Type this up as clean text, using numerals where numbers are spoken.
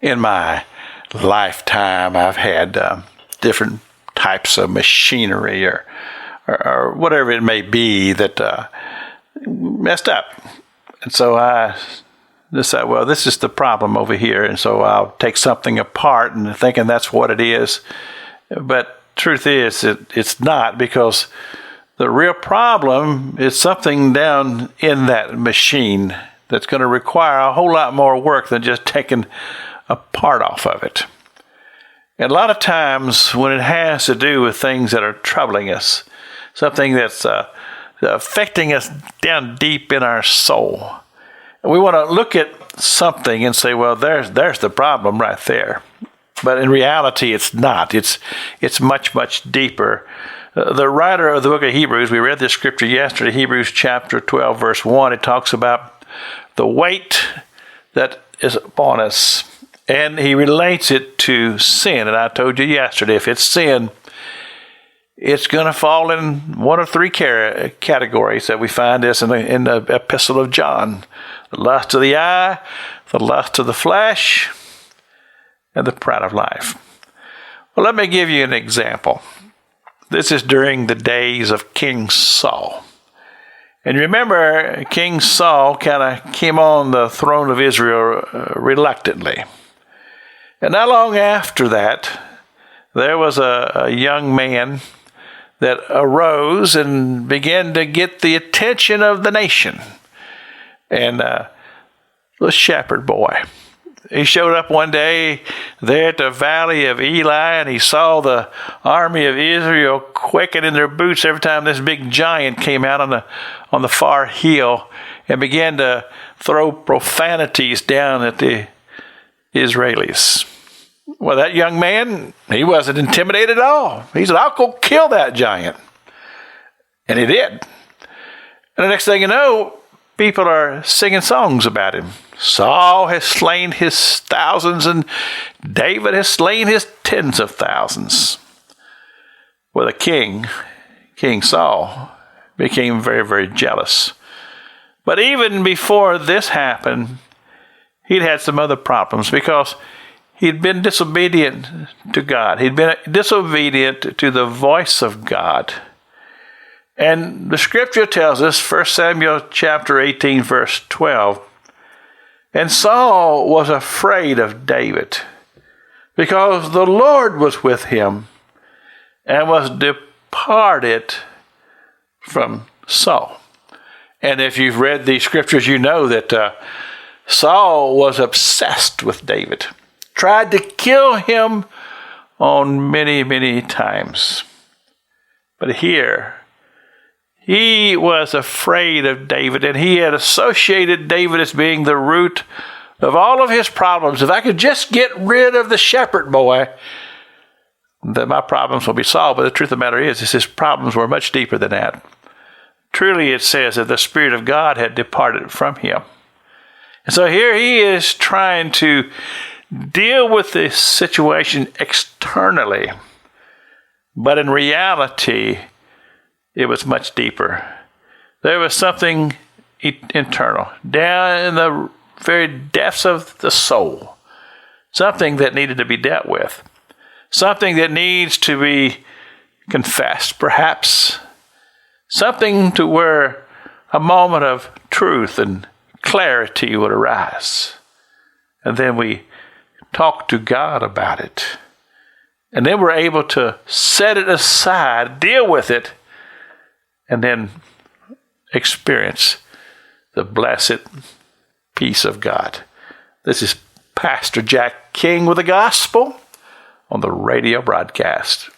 In my lifetime, I've had different types of machinery or whatever it may be that messed up. And so I decided, well, this is the problem over here. And so I'll take something apart and thinking that's what it is. But truth is, it's not, because the real problem is something down in that machine that's going to require a whole lot more work than just taking a part off of it. And a lot of times when it has to do with things that are troubling us, something that's affecting us down deep in our soul, we want to look at something and say, well, there's the problem right there. But in reality, it's not. It's much, much deeper. The writer of the book of Hebrews, we read this scripture yesterday, Hebrews chapter 12, verse 1, it talks about the weight that is upon us. And he relates it to sin. And I told you yesterday, if it's sin, it's going to fall in one of three categories that we find this in the epistle of John. The lust of the eye, the lust of the flesh, and the pride of life. Well, let me give you an example. This is during the days of King Saul. And remember, King Saul kind of came on the throne of Israel reluctantly. And not long after that, there was a young man that arose and began to get the attention of the nation. And the shepherd boy. He showed up one day there at the valley of Eli, and he saw the army of Israel quaking in their boots every time this big giant came out on the far hill and began to throw profanities down at the Israelis. Well, that young man, he wasn't intimidated at all. He said, I'll go kill that giant. And he did. And the next thing you know, people are singing songs about him. Saul has slain his thousands, and David has slain his tens of thousands. Well, the king, King Saul, became very, very jealous. But even before this happened, he'd had some other problems, because he'd been disobedient to God. He'd been disobedient to the voice of God. And the scripture tells us, 1 Samuel chapter 18, verse 12, and Saul was afraid of David, because the Lord was with him and was departed from Saul. And if you've read these scriptures, you know that Saul was obsessed with David, tried to kill him on many, many times. But here, he was afraid of David, and he had associated David as being the root of all of his problems. If I could just get rid of the shepherd boy, then my problems will be solved. But the truth of the matter is his problems were much deeper than that. Truly, it says that the Spirit of God had departed from him. And so here he is trying to deal with this situation externally. But in reality, it was much deeper. There was something internal, down in the very depths of the soul. Something that needed to be dealt with. Something that needs to be confessed, perhaps. Something to where a moment of truth and clarity would arise. And then we talk to God about it. And then we're able to set it aside, deal with it, and then experience the blessed peace of God. This is Pastor Jack King with the gospel on the radio broadcast.